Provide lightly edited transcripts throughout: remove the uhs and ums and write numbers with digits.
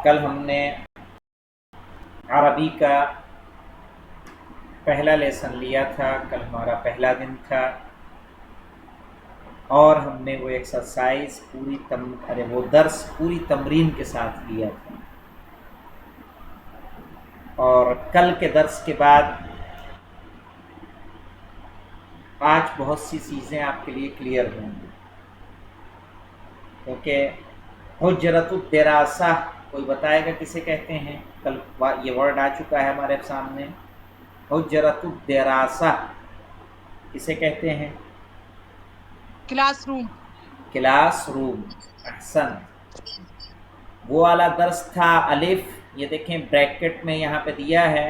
کل ہم نے عربی کا پہلا لیسن لیا تھا، کل ہمارا پہلا دن تھا، اور ہم نے وہ ایکسرسائز وہ درس پوری تمرین کے ساتھ لیا تھا، اور کل کے درس کے بعد آج بہت سی چیزیں آپ کے لیے کلیئر ہوں گی، کیونکہ حجرت الدراسہ کوئی بتائے گا کسے کہتے ہیں؟ کل یہ ورڈ آ چکا ہے ہمارے سامنے، حجرت الدراسہ کسے کہتے ہیں؟ Class room. کلاس روم، احسن۔ وہ والا درس تھا الف، یہ دیکھیں بریکٹ میں یہاں پہ دیا ہے،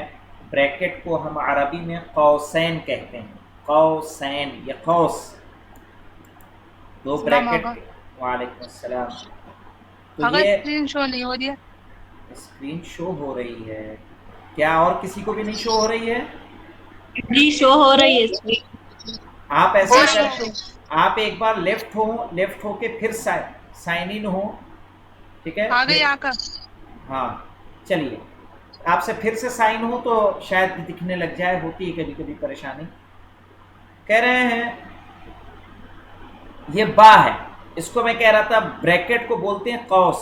بریکٹ کو ہم عربی میں قوسین کہتے ہیں، قوسین، یہ قوس دو السلام بریکٹ آقا۔ کے۔ وعلیکم السلام۔ تو آقا یہ اسکرین شو نہیں ہو رہی ہے۔ اسکرین شو ہو رہی ہے کیا؟ اور کسی کو بھی نہیں شو ہو رہی ہے؟ جی شو ہو رہی ہے اسکرین۔ آپ ہو ایسا رہی کر، ہے شو۔ آپ ایک بار لیفٹ ہو کے پھر سائن ان ہو، ٹھیک ہے؟ آ پھر گئی آقا۔ ہاں چلیے، آپ سے پھر سے سائن ہو تو شاید دکھنے لگ جائے، ہوتی ہے کبھی کبھی پریشانی۔ کہہ رہے ہیں یہ با ہے، اس کو میں کہہ رہا تھا بریکٹ کو بولتے ہیں قوس،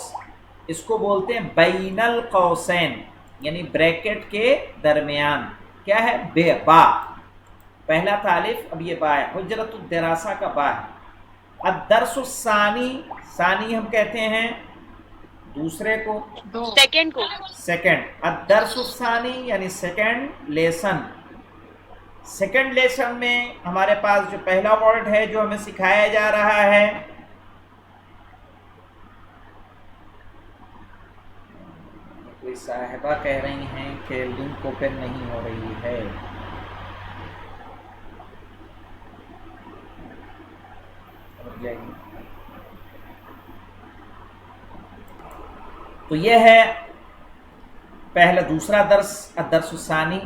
اس کو بولتے ہیں بین القوسین، یعنی بریکٹ کے درمیان کیا ہے؟ بے با، پہلا تھا الف، اب یہ با ہے، حجرت الدراسہ کا با ہے۔ الدرس الثانی، ثانی ہم کہتے ہیں دوسرے کو، دو۔ سیکنڈ کو۔ سیکنڈ، الدرس الثانی یعنی سیکنڈ لیسن۔ سیکنڈ لیسن میں ہمارے پاس جو پہلا ورڈ ہے جو ہمیں سکھایا جا رہا ہے، کوئی صاحبہ کہہ رہی ہیں کہ لنک اوپن نہیں ہو رہی ہے، تو یہ ہے پہلا دوسرا درس، الدرس الثانی،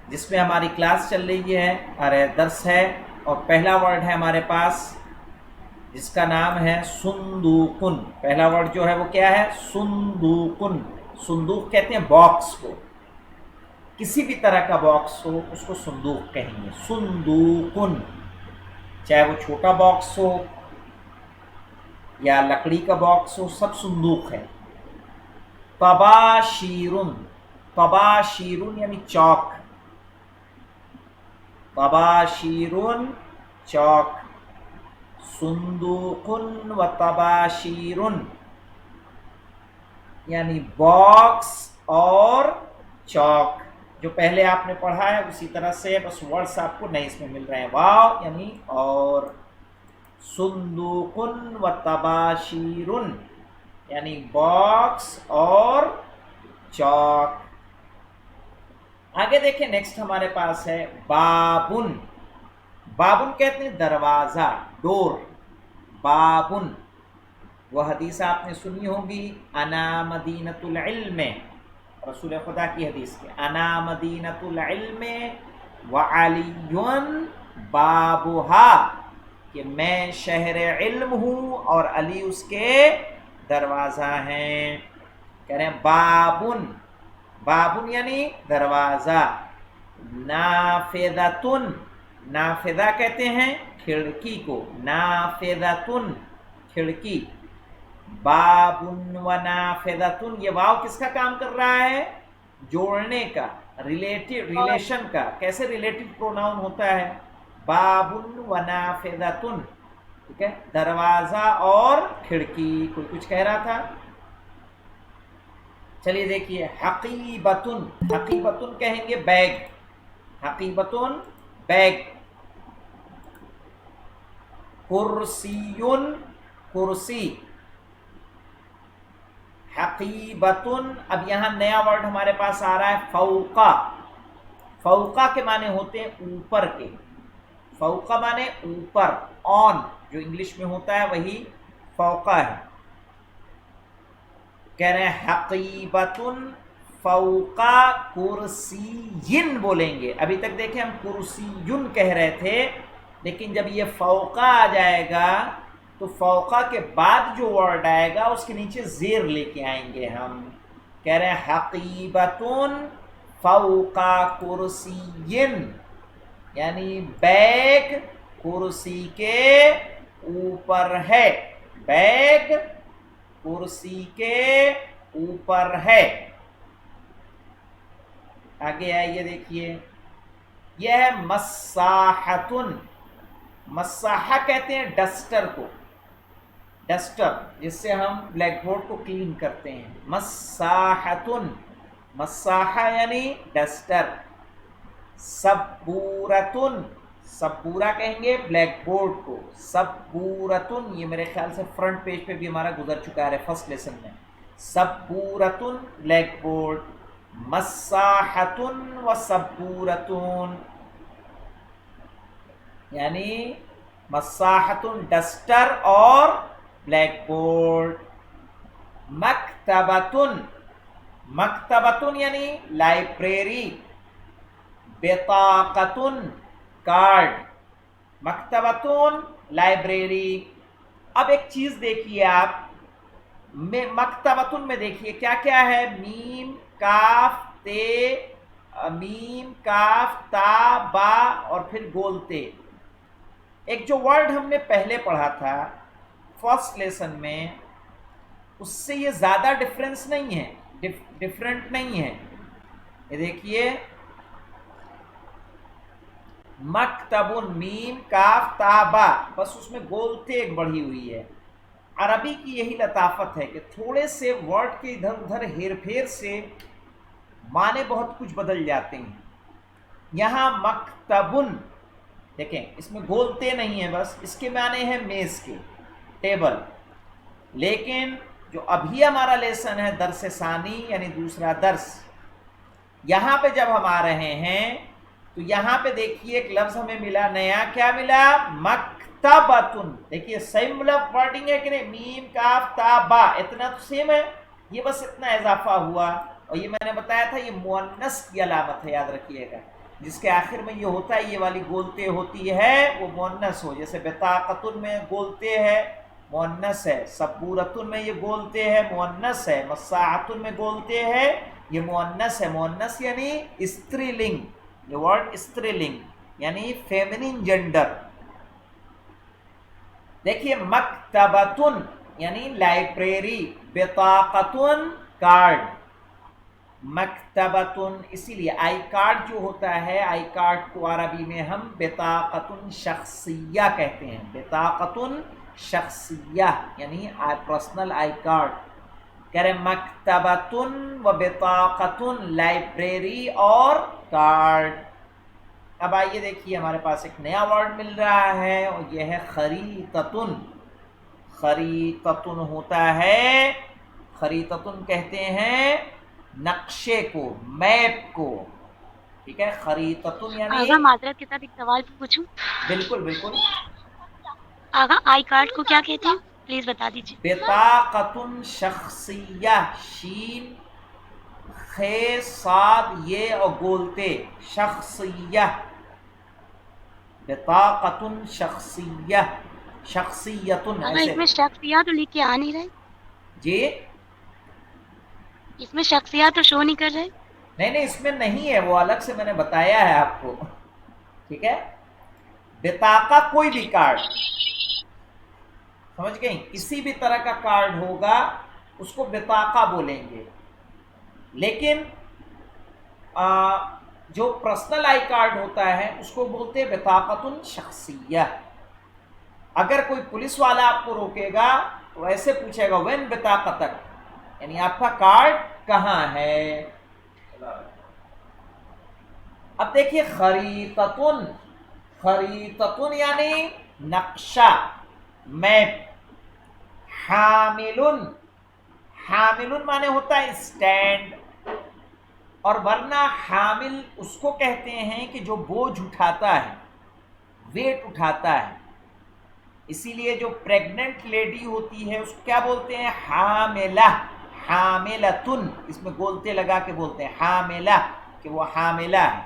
جس میں ہماری کلاس چل رہی ہے اور درس ہے، اور پہلا ورڈ ہے ہمارے پاس جس کا نام ہے صندوقن۔ پہلا ورڈ جو ہے وہ کیا ہے؟ صندوقن۔ صندوق کہتے ہیں باکس کو، کسی بھی طرح کا باکس ہو اس کو صندوق کہیں گے، صندوقن، چاہے وہ چھوٹا باکس ہو یا لکڑی کا باکس ہو، سب صندوق ہے۔ طباشیرن، طباشیرن یعنی چاک، طباشیرن چاک، صندوقن و طباشیرن یعنی باکس اور چاک، جو پہلے آپ نے پڑھا ہے اسی طرح سے، بس ورڈس آپ کو نئے اس میں مل رہے ہیں، واو یعنی اور، صندوقن و طباشیرن یعنی باکس اور چاک۔ آگے دیکھیں نیکسٹ ہمارے پاس ہے بابن۔ بابن کہتے ہیں دروازہ، ڈور، بابن۔ وہ حدیث آپ نے سنی ہوگی، انا مدینۃ العلم، رسول خدا کی حدیث کے، انا مدینۃ العلم وعلی بابھا، کہ میں شہر علم ہوں اور علی اس کے دروازہ ہیں۔ کہہ رہے ہیں بابن، بابن یعنی دروازہ، نافذتن، نافذہ کہتے ہیں کھڑکی کو، نافذتن کھڑکی، بابن و نافذتن، یہ واو کس کا کام کر رہا ہے؟ جوڑنے کا، ریلیشن کا۔ کیسے ریلیٹو پروناؤن ہوتا ہے؟ بابن و نافذتن، ٹھیک ہے، دروازہ اور کھڑکی۔ کوئی کچھ کہہ رہا تھا؟ چلیے دیکھیے، حقیبتن، حقیبتن کہیں گے بیگ، حقیبتن بیگ، کرسیون کرسی، حقیبتن۔ اب یہاں نیا ورڈ ہمارے پاس آ رہا ہے فوقا۔ فوقا کے معنی ہوتے ہیں اوپر کے، فوقا معنی اوپر، آن، جو انگلش میں ہوتا ہے وہی فوقا ہے۔ کہہ رہے ہیں حقیبتن فوقا کرسیین بولیں گے۔ ابھی تک دیکھیں ہم کرسیون کہہ رہے تھے، لیکن جب یہ فوقا آ جائے گا تو فوقا کے بعد جو ورڈ آئے گا اس کے نیچے زیر لے کے آئیں گے ہم. کہہ رہے ہیں حقیبتن فوقا کرسین، یعنی بیگ کرسی کے اوپر ہے، بیگ کرسی کے اوپر ہے. آگے آئیے دیکھیے، یہ ہے مساحتن. مساحہ کہتے ہیں ڈسٹر کو، ڈسٹر جس سے ہم بلیک بورڈ کو کلین کرتے ہیں. مساحتن، مساحہ یعنی ڈسٹر. سبورتن، سبورہ کہیں گے بلیک بورڈ کو. سبورتن، یہ میرے خیال سے فرنٹ پیج پہ بھی ہمارا گزر چکا ہے فرسٹ لیسن میں. سبورتن بلیک بورڈ. مساحتن و سبورتن، یعنی مساحتن ڈسٹر اور بلیک بورڈ. مکتبتن، مکتبتن یعنی لائبریری. بطاقتن کارڈ. مکتبتن لائبریری. اب ایک چیز دیکھیے آپ، مکتبتن میں دیکھیے کیا کیا ہے، میم کاف تے، میم کاف تا با اور پھر گول تے. ایک جو ورڈ ہم نے پہلے پڑھا تھا فرسٹ لیسن میں، اس سے یہ زیادہ ڈفرینس نہیں ہے، ڈفرینٹ نہیں ہے. یہ دیکھیے مکتبن، میم کاف تا با، بس اس میں گول تے ایک بڑھی ہوئی ہے. عربی کی یہی لطافت ہے کہ تھوڑے سے ورڈ کے ادھر ادھر ہیر پھیر سے معنی بہت کچھ بدل جاتے ہیں. یہاں مکتبن دیکھیں اس میں گولتے نہیں ہیں، بس اس کے معنی ہیں میز کے، ٹیبل. لیکن جو ابھی ہمارا لیسن ہے درس ثانی یعنی دوسرا درس، یہاں پہ جب ہم آ رہے ہیں تو یہاں پہ دیکھیے ایک لفظ ہمیں ملا نیا. کیا ملا؟ مکتبتن. دیکھیے سیم ورڈنگ ہے کہ نہیں، میم کاف تا با اتنا تو سیم ہے، یہ بس اتنا اضافہ ہوا. اور یہ میں نے بتایا تھا یہ مؤنث کی علامت ہے، یاد رکھیے گا. جس کے آخر میں یہ ہوتا ہے، یہ والی گولتے ہوتی ہے، وہ مؤنث ہو. جیسے بطاقتن میں گولتے ہے، مؤنث ہے. سبورتن میں یہ گولتے ہے، مؤنث ہے. مساحتن میں گولتے ہے، یہ مؤنث ہے. مؤنث یعنی استری لنگ، یہ ورڈ استری لنگ یعنی فیمنن جنڈر. دیکھیے مکتبتن یعنی لائبریری، بطاقتن کارڈ. مکتبتن، اسی لیے آئی کارڈ جو ہوتا ہے، آئی کارڈ کو عربی میں ہم بطاقتن شخصیہ کہتے ہیں. بطاقتن شخصیہ یعنی پرسنل آئی کارڈ. کہہ رہے مکتبتن و بطاقتن لائبریری اور کارڈ. اب آئیے دیکھیے ہمارے پاس ایک نیا ورڈ مل رہا ہے اور یہ ہے خریطتن. خریطتن ہوتا ہے، خریطتن کہتے ہیں نقشے کو، میپ کو. ٹھیک ہے، خریطتن یعنی آغا معذرت کے ساتھ ایک سوال پوچھوں؟ بالکل بالکل. آغا آئی کارڈ کو کیا کہتے ہیں پلیز بتا دیجیے. بطاقتن شخصیہ، شین خے صاد یہ اور گولتے، شخصیہ. بطاقتن شخصیہ، شخصیتن آغا ایسے. اس میں شخصیات تو لکھ کے آ نہیں رہے، جی اس میں شخصیات تو شو نہیں کر رہے. نہیں اس میں نہیں ہے، وہ الگ سے میں نے بتایا ہے آپ کو. ٹھیک ہے، بطاقہ کوئی بھی کارڈ، سمجھ گئیں، کسی بھی طرح کا کارڈ ہوگا اس کو بطاقہ بولیں گے. لیکن جو پرسنل آئی کارڈ ہوتا ہے اس کو بولتے ہیں بطاقتن شخصیہ. اگر کوئی پولیس والا آپ کو روکے گا تو ایسے پوچھے گا وین بطاقتک، یعنی آپ کا کارڈ کہاں ہے. اب دیکھیے خریطتن، خریطتن یعنی نقشہ، میپ. حاملن، حاملن معنی ہوتا ہے اسٹینڈ، اور ورنہ حامل اس کو کہتے ہیں کہ جو بوجھ اٹھاتا ہے، ویٹ اٹھاتا ہے. اسی لیے جو پریگننٹ لیڈی ہوتی ہے اس کو کیا بولتے ہیں؟ حاملہ. حاملتن، اس میں گولتے لگا کے بولتے ہیں حاملہ، کہ وہ حاملہ ہے.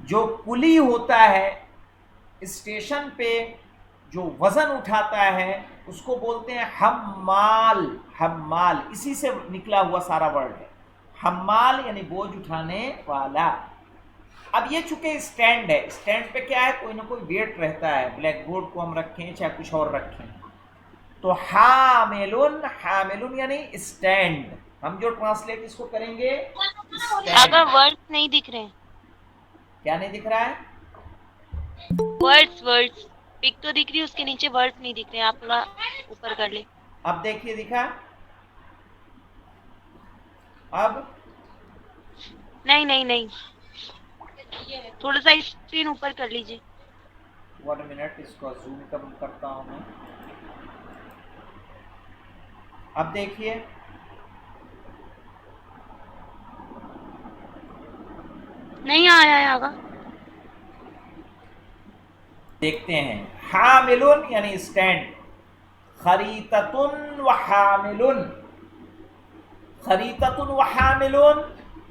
جو کلی ہوتا ہے اسٹیشن پہ جو وزن اٹھاتا ہے اس کو بولتے ہیں حمال. حمال اسی سے نکلا ہوا سارا ورڈ ہے. حمال یعنی بوجھ اٹھانے والا. اب یہ چونکہ اسٹینڈ ہے, اسٹینڈ پہ کیا ہے, کوئی نہ کوئی ویٹ رہتا ہے, بلیک بورڈ کو ہم رکھیں چاہے کچھ اور رکھیں. تو حاملن, حاملن یعنی اسٹینڈ. ہم جو ٹرانسلیٹ اس کو کریں گے آگا ورڈز نہیں دکھ رہے ہیں. کیا نہیں دکھ رہا ہے؟ ورڈز پک تو دکھ رہی ہے, اس کے نیچے ورڈز نہیں دکھ رہے ہیں. آپ تھوڑا اوپر کر لیں. اب دیکھیے دکھا, اب نہیں تھوڑا سا اسکرین اوپر کر لیجیے. 1 منٹ اس کو زوم کم کرتا ہوں میں. اب دیکھیے نہیں آیا ہے آگا. دیکھتے ہیں. حاملن یعنی اسٹینڈ. خریطتن و حاملن, خریطتن و حاملن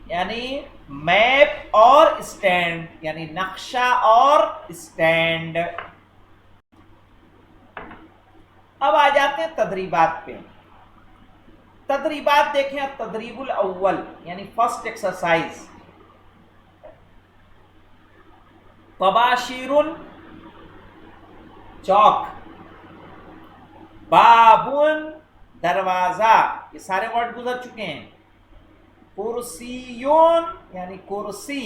یعنی میپ اور اسٹینڈ, یعنی نقشہ اور اسٹینڈ. اب آ جاتے ہیں تدریبات پہ. تدریبات دیکھیں. تدریب الاول یعنی فرسٹ ایکسرسائز. طباشیر چوک, بابن دروازہ, یہ سارے ورڈ گزر چکے ہیں. کرسیون یعنی کرسی,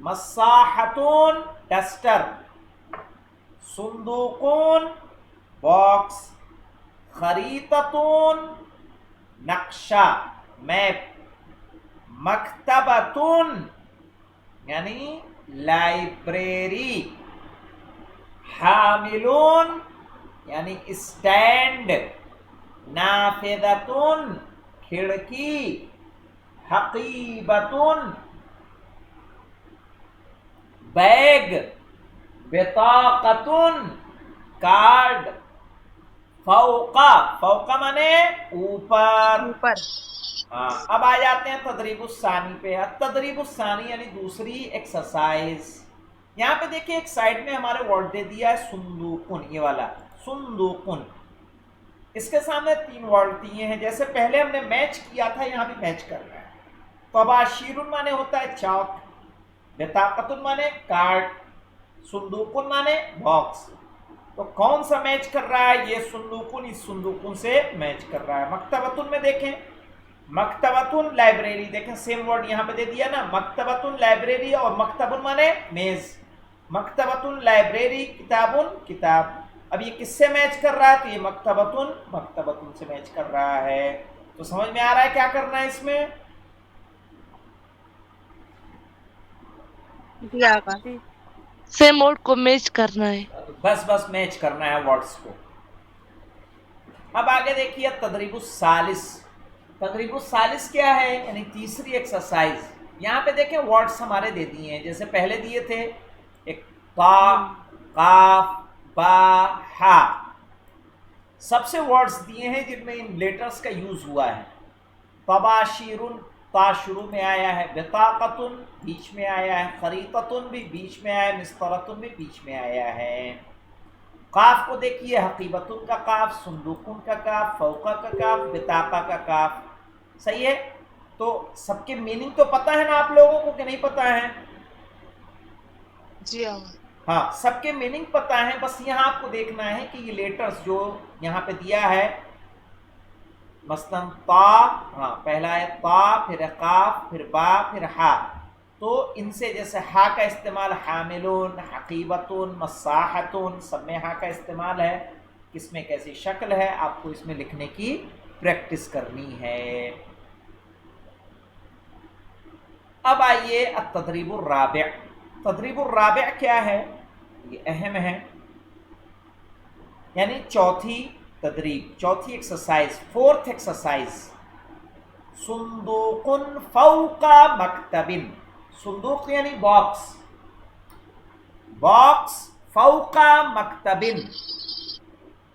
مساحتون ڈسٹر, صندوقون باکس, خریطتون نقشہ میپ, مکتبتون یعنی لائبریری, حاملون یعنی اسٹینڈ, نافذتون کھڑکی, حقیبتون بیگ, بطاقتون کارڈ, فوقا, فوقا مانے اوپر. اب آ جاتے ہیں تدریب الثانی پہ. تدریب الثانی یعنی دوسری ایکسرسائز. یہاں پہ دیکھیں ایک سائڈ میں ہمارے ورڈ دے دیا ہے صندوقن, یہ والا صندوقن. اس کے سامنے 3 ورڈ دیے ہیں. جیسے پہلے ہم نے میچ کیا تھا, یہاں بھی میچ کر رہا ہے. طباشیر مانے ہوتا ہے چوک, بطاقتن مانے کارڈ, صندوقن مانے باکس. تو کون سا میچ کر رہا ہے؟ یہ صندوقن اس صندوقن سے میچ کر رہا ہے. مکتبتن میں دیکھیں, مکتبتن لائبریری, دیکھیں سیم ورڈ یہاں پہ دے دیا نا, مکتبتن لائبریری, اور مکتبن مانے میز. مکتبتن لائبریری, کتابن کتاب. اب یہ کس سے میچ کر رہا ہے؟ تو یہ مکتبتن سے میچ کر رہا ہے. تو سمجھ میں آ رہا ہے کیا کرنا ہے اس میں؟ سیم ورڈ کو میچ کرنا ہے. بس میچ کرنا ہے ورڈز کو. اب آگے دیکھیے تدریب الثالث. تدریب الثالث کیا ہے؟ یعنی تیسری ایکسرسائز. یہاں پہ دیکھیں ورڈز ہمارے دے دیے ہیں, جیسے پہلے دیے تھے ایک تا, قاف, با, ہا. سب سے ورڈز دیے ہیں جن میں ان لیٹرز کا یوز ہوا ہے. طباشیرن, تا شروع میں آیا ہے, بطاقتن بیچ میں آیا ہے, خریطتن بھی بیچ میں آیا ہے, مسطرتن بھی بیچ میں آیا ہے. قاف کو دیکھیے, حقیبتن کا قاف, صندوقن کا قاف, فوقا کا قاف, بطاقہ کا قاف. صحیح ہے. تو سب کے میننگ تو پتہ ہے نا آپ لوگوں کو کہ نہیں پتہ ہے؟ جی ہاں, سب کے میننگ پتہ ہے. بس یہاں آپ کو دیکھنا ہے کہ یہ لیٹرز جو یہاں پہ دیا ہے, مثلا تا, ہاں پہلا ہے تا, پھر قاف, پھر با, پھر ہا. تو ان سے جیسے ہا کا استعمال حاملون, حقیبتون, مساحتون, سب میں ہا کا استعمال ہے. کس میں کیسی شکل ہے آپ کو اس میں لکھنے کی پریکٹس کرنی ہے. اب آئیے التدریب الرابع. تدریب الرابع کیا ہے؟ یہ اہم ہے. یعنی چوتھی تدریب, چوتھی ایکسرسائز, فورتھ ایکسرسائز. صندوقن فوق مکتبن. صندوق یعنی باکس, باکس فوق مکتبن.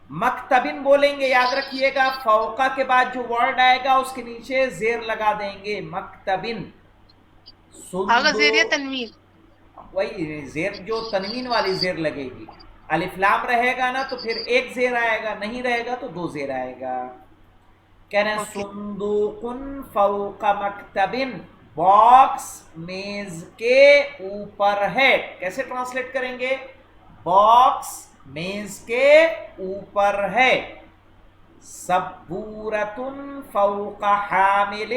مکتبن بولیں گے, یاد رکھیے گا, فوقا کے بعد جو ورڈ آئے گا اس کے نیچے زیر لگا دیں گے, مکتبن. آگا زیر یا تنوین؟ وہی زیر, جو تنوین والی زیر لگے گی. الف لام رہے گا نا تو پھر ایک زیر آئے گا، نہیں رہے گا تو دو زیر آئے گا. کہہ رہے ہیں صندوق فوق مکتب، باکس میز کے اوپر ہے. کیسے ٹرانسلیٹ کریں گے؟ باکس میز کے اوپر ہے. سبورۃ فوق حامل،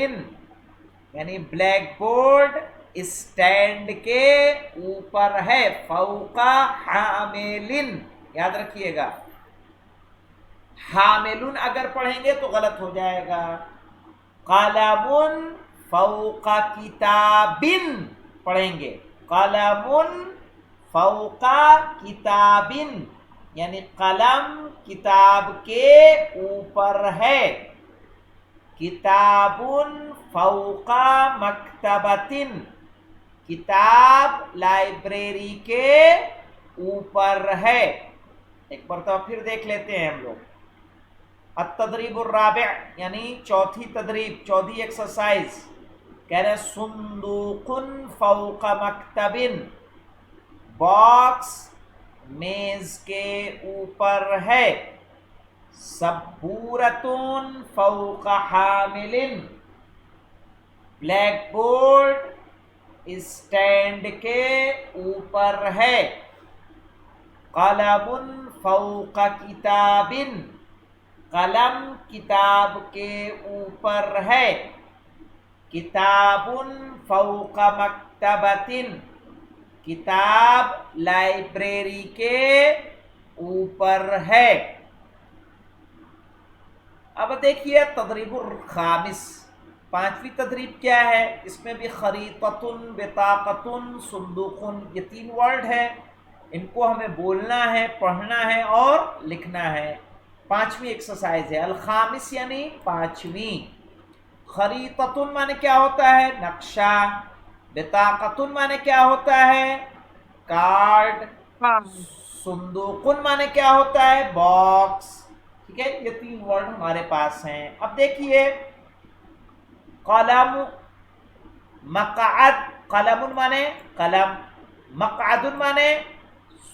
یعنی بلیک بورڈ اسٹینڈ کے اوپر ہے. فوق حامل، یاد رکھیے گا. حاملن اگر پڑھیں گے تو غلط ہو جائے گا. قلم فوق کتاب پڑھیں گے. قلم فوق کتاب، یعنی قلم کتاب کے اوپر ہے. کتاب فوق مکتبۃ، کتاب لائبریری کے اوپر ہے. ایک مرتبہ پھر دیکھ لیتے ہیں ہم لوگ. التدریب الرابع، یعنی چوتھی تدریب، چوتھی ایکسرسائز. کہہ رہے ہیں صندوق فوق مکتب، باکس میز کے اوپر ہے. سبورۃ فوق حامل، بلیک بورڈ اسٹینڈ کے اوپر ہے. قلم فوق کتاب، قلم کتاب کے اوپر ہے. کتاب فوق مکتبۃ، کتاب لائبریری کے اوپر ہے. اب دیکھیے تدریب الخامس، پانچویں تدریب کیا ہے؟ اس میں بھی خریطۃ، بطاقۃ، صندوق، یہ تین ورڈ ہیں. ان کو ہمیں بولنا ہے، پڑھنا ہے اور لکھنا ہے. پانچویں ایکسرسائز ہے. الخامس یعنی پانچویں. خریطۃ معنی کیا ہوتا ہے؟ نقشہ. بطاقۃ معنی کیا ہوتا ہے؟ کارڈ. صندوق معنی کیا ہوتا ہے؟ باکس. ٹھیک ہے، یہ تین ورڈ ہمارے پاس ہیں. اب دیکھیے قلم، مقعد، قلم معنی قلم، مقعد معنی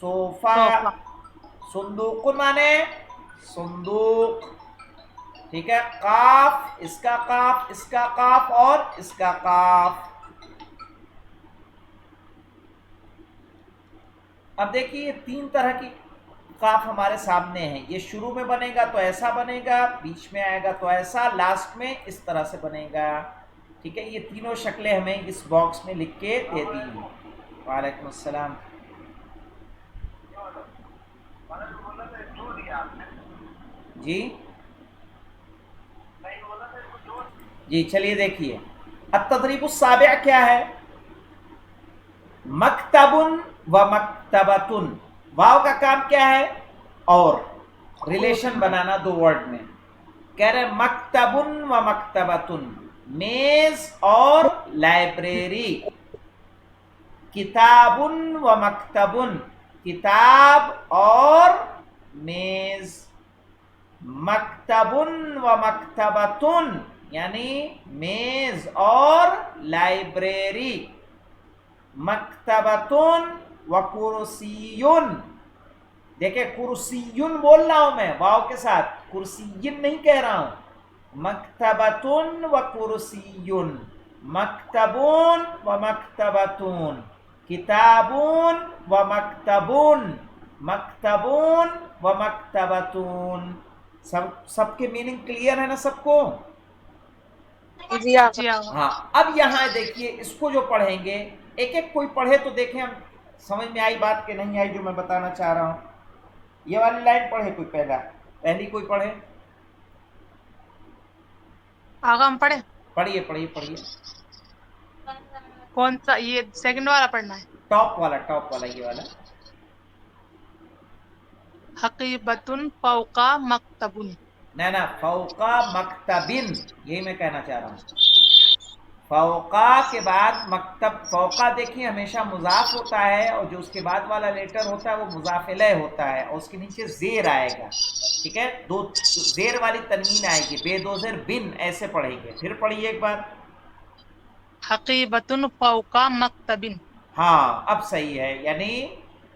صوفہ، صندوق معنی صندوق. ٹھیک ہے، قاف، اس کا قاف، اس کا قاف اور اس کا قاف. اب دیکھیے تین طرح کی قاف ہمارے سامنے ہیں. یہ شروع میں بنے گا تو ایسا بنے گا، بیچ میں آئے گا تو ایسا، لاسٹ میں اس طرح سے بنے گا. ٹھیک ہے، یہ تینوں شکلیں ہمیں اس باکس میں لکھ کے دے دی ہیں. وعلیکم السلام. جی جی چلیے دیکھیے التدریب السابع کیا ہے؟ مکتب و مکتبۃ، واو کا کام کیا ہے؟ اور ریلیشن بنانا دو ورڈ میں. کہہ رہے مکتب و مکتبۃ، میز اور لائبریری. کتاب و مکتب، کتاب اور میز. مکتب و مکتبۃ یعنی میز اور لائبریری. مکتبۃ و کرسیٌ، دیکھیں کرسیٌ بول رہا ہوں میں واو کے ساتھ، کرسیٌ نہیں کہہ رہا ہوں. مکتبۃ و کرسیٌ، مکتبٌ و مکتبۃ، کتابٌ و مکتبٌ، مکتبٌ و مکتبۃ. سب کے میننگ کلیئر ہے نا سب کو؟ جی ہاں. اب یہاں دیکھیے اس کو جو پڑھیں گے، ایک ایک کوئی پڑھے تو دیکھیں ہم سمجھ میں آئی بات کہ نہیں آئی جو میں بتانا چاہ رہا ہوں. یہ والی لائن پڑھے کوئی، پہلی کوئی پڑھے. آگا ہم پڑھے. پڑھیے پڑھیے پڑھیے. کون سا؟ یہ سیکنڈ والا پڑھنا ہے. ٹاپ والا یہ والا. حقیبۃ فوق مکتب. نہ فوقا مکتبن، یہی میں کہنا چاہ رہا ہوں. فوقا کے بعد مکتب، فوقا دیکھیں ہمیشہ مضاف ہوتا ہے اور جو اس کے بعد والا لیٹر ہوتا ہے وہ مضاف الیہ ہوتا ہے اور اس کے نیچے زیر آئے گا. ٹھیک ہے، دو زیر والی تنوین آئے گی، بے دو زیر بن ایسے پڑھیں گے. پھر پڑھیے ایک بار. حقیبۃ فوق مکتب. ہاں اب صحیح ہے، یعنی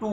2,